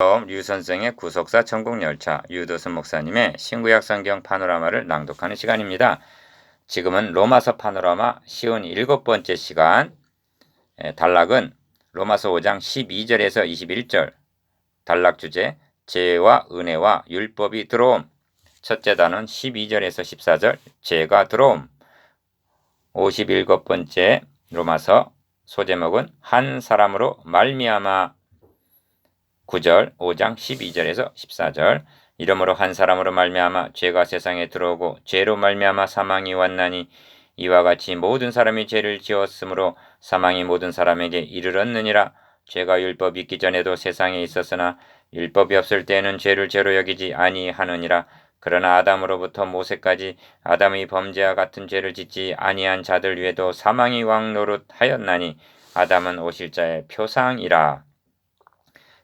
류 선생의 구속사 천국열차, 유도순 목사님의 신구약 성경 파노라마를 낭독하는 시간입니다. 지금은 로마서 파노라마 쉬운 7번째 시간. 단락은 로마서 5장 12절에서 21절. 단락 주제 죄와 은혜와 율법이 들어옴. 첫째 단원 12절에서 14절 죄가 들어옴. 57번째 로마서 소제목은 한 사람으로 말미암아 9절, 5장 12절에서 14절. 이러므로 한 사람으로 말미암아 죄가 세상에 들어오고 죄로 말미암아 사망이 왔나니 이와 같이 모든 사람이 죄를 지었으므로 사망이 모든 사람에게 이르렀느니라. 죄가 율법이 있기 전에도 세상에 있었으나 율법이 없을 때에는 죄를 죄로 여기지 아니하느니라. 그러나 아담으로부터 모세까지 아담의 범죄와 같은 죄를 짓지 아니한 자들 위에도 사망이 왕노릇하였나니 아담은 오실 자의 표상이라.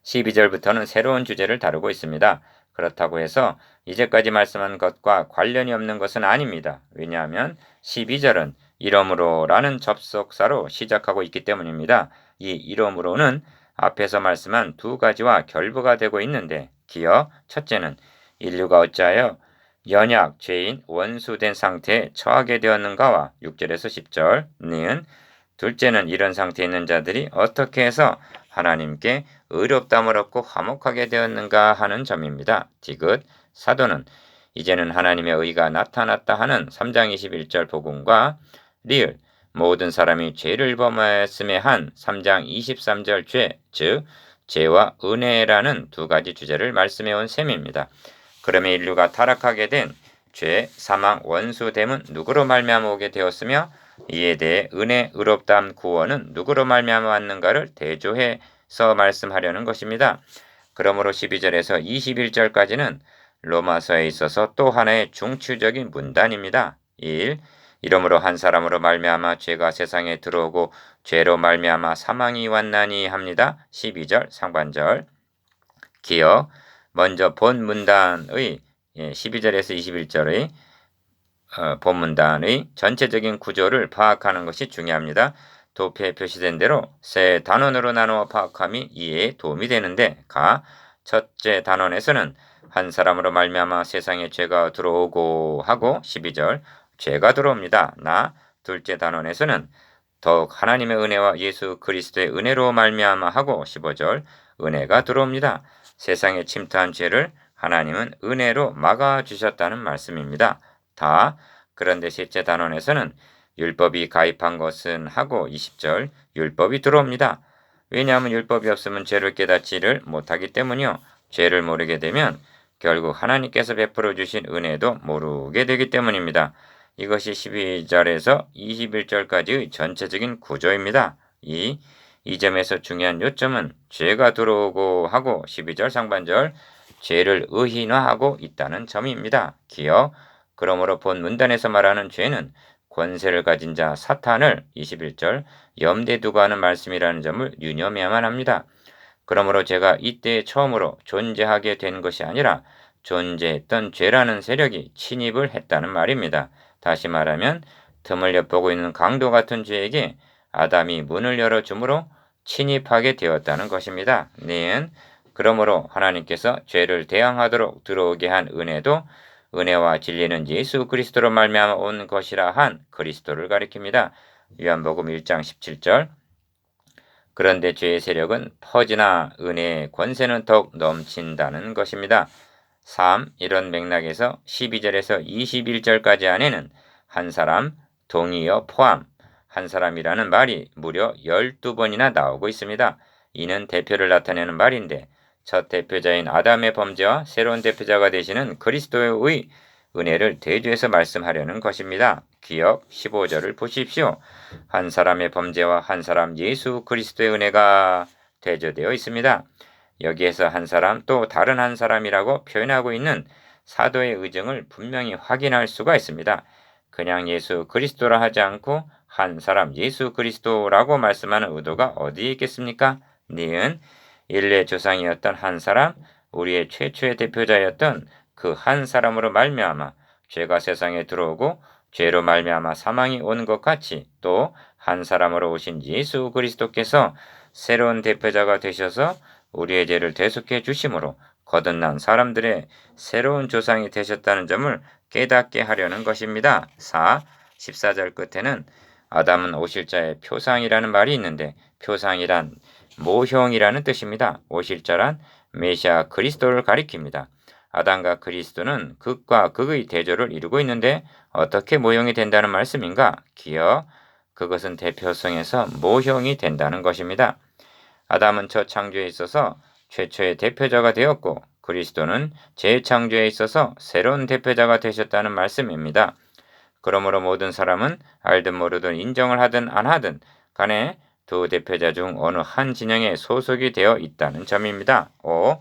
12절부터는 새로운 주제를 다루고 있습니다. 그렇다고 해서 이제까지 말씀한 것과 관련이 없는 것은 아닙니다. 왜냐하면 12절은 이러므로라는 접속사로 시작하고 있기 때문입니다. 이 이러므로는 앞에서 말씀한 두 가지와 결부가 되고 있는데, 기어 첫째는 인류가 어찌하여 연약, 죄인, 원수된 상태에 처하게 되었는가와 6절에서 10절, 니은 둘째는 이런 상태에 있는 자들이 어떻게 해서 하나님께 의롭다함을 얻고 화목하게 되었는가 하는 점입니다. 디귿 사도는 이제는 하나님의 의가 나타났다 하는 3장 21절 복음과 리을 모든 사람이 죄를 범하였음에 한 3장 23절 죄, 즉 죄와 은혜라는 두 가지 주제를 말씀해 온 셈입니다. 그러면 인류가 타락하게 된 죄, 사망, 원수됨은 누구로 말미암아 오게 되었으며 이에 대해 은혜, 의롭다함, 구원은 누구로 말미암아 왔는가를 대조해서 말씀하려는 것입니다. 그러므로 12절에서 21절까지는 로마서에 있어서 또 하나의 중추적인 문단입니다. 1. 이러므로 한 사람으로 말미암아 죄가 세상에 들어오고 죄로 말미암아 사망이 왔나니 합니다. 12절 상반절. 기어 먼저 본 문단의 12절에서 21절의 본문단의 전체적인 구조를 파악하는 것이 중요합니다. 도표에 표시된 대로 세 단원으로 나누어 파악함이 이해에 도움이 되는데, 첫째 단원에서는 한 사람으로 말미암아 세상에 죄가 들어오고 하고 12절 죄가 들어옵니다. 둘째 단원에서는 더욱 하나님의 은혜와 예수 그리스도의 은혜로 말미암아 하고 15절 은혜가 들어옵니다. 세상에 침투한 죄를 하나님은 은혜로 막아주셨다는 말씀입니다. 그런데 셋째 단원에서는 율법이 가입한 것은 하고 20절 율법이 들어옵니다. 왜냐하면 율법이 없으면 죄를 깨닫지를 못하기 때문이요. 죄를 모르게 되면 결국 하나님께서 베풀어 주신 은혜도 모르게 되기 때문입니다. 이것이 12절에서 21절까지의 전체적인 구조입니다. 이 점에서 중요한 요점은 죄가 들어오고 하고 12절 상반절 죄를 의인화하고 있다는 점입니다. 기억 그러므로 본 문단에서 말하는 죄는 권세를 가진 자 사탄을 21절 염두에 두고 하는 말씀이라는 점을 유념해야만 합니다. 그러므로 제가 이때 처음으로 존재하게 된 것이 아니라 존재했던 죄라는 세력이 침입을 했다는 말입니다. 다시 말하면 틈을 엿보고 있는 강도 같은 죄에게 아담이 문을 열어주므로 침입하게 되었다는 것입니다. 그러므로 하나님께서 죄를 대항하도록 들어오게 한 은혜도 은혜와 진리는 예수 그리스도로 말미암아 온 것이라 한 그리스도를 가리킵니다. 요한복음 1장 17절 그런데 죄의 세력은 퍼지나 은혜의 권세는 더욱 넘친다는 것입니다. 이런 맥락에서 12절에서 21절까지 안에는 한 사람, 동의어 포함, 한 사람이라는 말이 무려 12번이나 나오고 있습니다. 이는 대표를 나타내는 말인데 첫 대표자인 아담의 범죄와 새로운 대표자가 되시는 그리스도의 은혜를 대조해서 말씀하려는 것입니다. 기억 15절을 보십시오. 한 사람의 범죄와 한 사람 예수 그리스도의 은혜가 대조되어 있습니다. 여기에서 한 사람 또 다른 한 사람이라고 표현하고 있는 사도의 의정을 분명히 확인할 수가 있습니다. 그냥 예수 그리스도라 하지 않고 한 사람 예수 그리스도라고 말씀하는 의도가 어디에 있겠습니까? 니은 인류의 조상이었던 한 사람, 우리의 최초의 대표자였던 그 한 사람으로 말미암아 죄가 세상에 들어오고 죄로 말미암아 사망이 온 것 같이 또 한 사람으로 오신 예수 그리스도께서 새로운 대표자가 되셔서 우리의 죄를 대속해 주심으로 거듭난 사람들의 새로운 조상이 되셨다는 점을 깨닫게 하려는 것입니다. 4. 14절 끝에는 아담은 오실자의 표상이라는 말이 있는데 표상이란 모형이라는 뜻입니다. 오실자란 메시아 그리스도를 가리킵니다. 아담과 그리스도는 극과 극의 대조를 이루고 있는데 어떻게 모형이 된다는 말씀인가? 기어 그것은 대표성에서 모형이 된다는 것입니다. 아담은 첫 창조에 있어서 최초의 대표자가 되었고 그리스도는 재창조에 있어서 새로운 대표자가 되셨다는 말씀입니다. 그러므로 모든 사람은 알든 모르든 인정을 하든 안 하든 간에 두 대표자 중 어느 한 진영에 소속이 되어 있다는 점입니다. 5.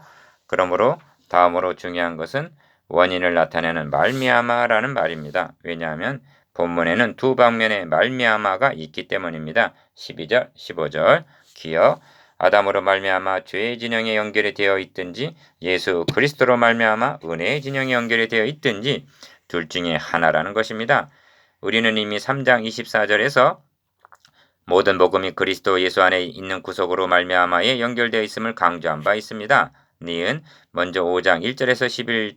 그러므로 다음으로 중요한 것은 원인을 나타내는 말미암아라는 말입니다. 왜냐하면 본문에는 두 방면의 말미암아가 있기 때문입니다. 12절, 15절 기어 아담으로 말미암아 죄의 진영에 연결이 되어 있든지 예수 그리스도로 말미암아 은혜의 진영에 연결이 되어 있든지 둘 중에 하나라는 것입니다. 우리는 이미 3장 24절에서 모든 복음이 그리스도 예수 안에 있는 구속으로 말미암아에 연결되어 있음을 강조한 바 있습니다. 니은 먼저 5장 1절에서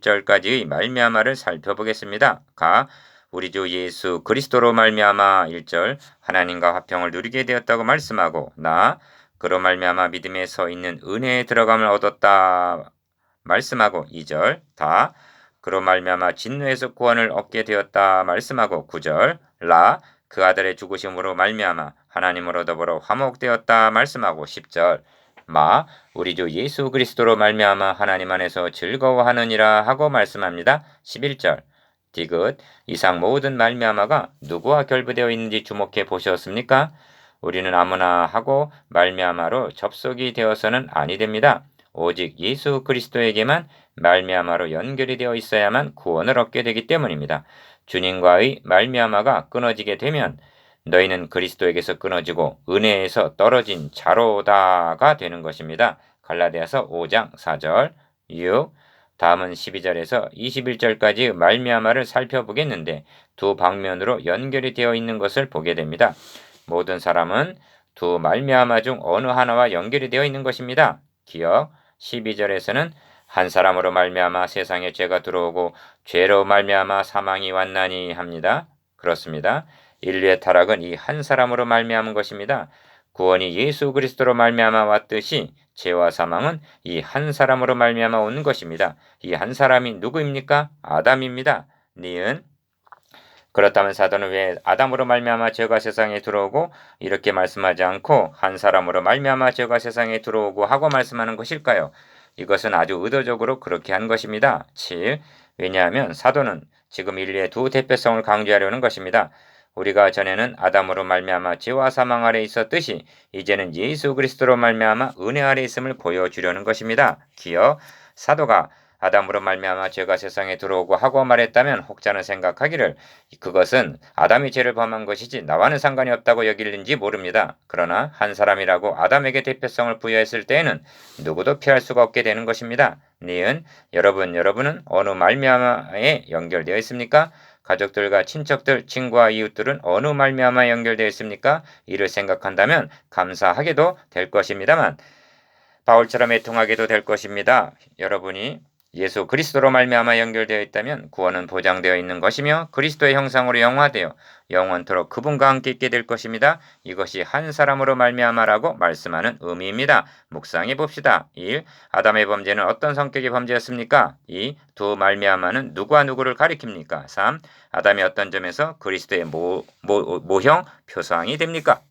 11절까지의 말미암아를 살펴보겠습니다. 가 우리 주 예수 그리스도로 말미암아 1절 하나님과 화평을 누리게 되었다고 말씀하고 나 그로 말미암아 믿음에 서 있는 은혜에 들어감을 얻었다 말씀하고 2절 다 그로 말미암아 진노에서 구원을 얻게 되었다 말씀하고 9절 라 그 아들의 죽으심으로 말미암아 하나님으로 더불어 화목되었다 말씀하고 10절 마 우리 주 예수 그리스도로 말미암아 하나님 안에서 즐거워하느니라 하고 말씀합니다. 11절 디귿 이상 모든 말미암아가 누구와 결부되어 있는지 주목해 보셨습니까? 우리는 아무나 하고 말미암아로 접속이 되어서는 아니 됩니다. 오직 예수 그리스도에게만 말미암아로 연결이 되어 있어야만 구원을 얻게 되기 때문입니다. 주님과의 말미암아가 끊어지게 되면 너희는 그리스도에게서 끊어지고 은혜에서 떨어진 자로다가 되는 것입니다. 갈라디아서 5장 4절 6 다음은 12절에서 21절까지 말미암아를 살펴보겠는데 두 방면으로 연결이 되어 있는 것을 보게 됩니다. 모든 사람은 두 말미암아 중 어느 하나와 연결이 되어 있는 것입니다. 기억 12절에서는 한 사람으로 말미암아 세상에 죄가 들어오고 죄로 말미암아 사망이 왔나니 합니다. 그렇습니다. 인류의 타락은 이 한 사람으로 말미암은 것입니다. 구원이 예수 그리스도로 말미암아 왔듯이 죄와 사망은 이 한 사람으로 말미암아 온 것입니다. 이 한 사람이 누구입니까? 아담입니다. 니은 그렇다면 사도는 왜 아담으로 말미암아 죄가 세상에 들어오고 이렇게 말씀하지 않고 한 사람으로 말미암아 죄가 세상에 들어오고 하고 말씀하는 것일까요? 이것은 아주 의도적으로 그렇게 한 것입니다. 7. 왜냐하면 사도는 지금 인류의 두 대표성을 강조하려는 것입니다. 우리가 전에는 아담으로 말미암아 죄와 사망 아래 있었듯이 이제는 예수 그리스도로 말미암아 은혜 아래 있음을 보여주려는 것입니다. 기어 사도가 아담으로 말미암아 죄가 세상에 들어오고 하고 말했다면 혹자는 생각하기를 그것은 아담이 죄를 범한 것이지 나와는 상관이 없다고 여기는지 모릅니다. 그러나 한 사람이라고 아담에게 대표성을 부여했을 때에는 누구도 피할 수가 없게 되는 것입니다. 니은 여러분은 어느 말미암아에 연결되어 있습니까? 가족들과 친척들, 친구와 이웃들은 어느 말미암아에 연결되어 있습니까? 이를 생각한다면 감사하게도 될 것입니다만 바울처럼 애통하게도 될 것입니다. 여러분이 예수 그리스도로 말미암아 연결되어 있다면 구원은 보장되어 있는 것이며 그리스도의 형상으로 영화되어 영원토록 그분과 함께 있게 될 것입니다. 이것이 한 사람으로 말미암아라고 말씀하는 의미입니다. 묵상해 봅시다. 1. 아담의 범죄는 어떤 성격의 범죄였습니까? 2. 두 말미암아는 누구와 누구를 가리킵니까? 3. 아담이 어떤 점에서 그리스도의 모형, 표상이 됩니까?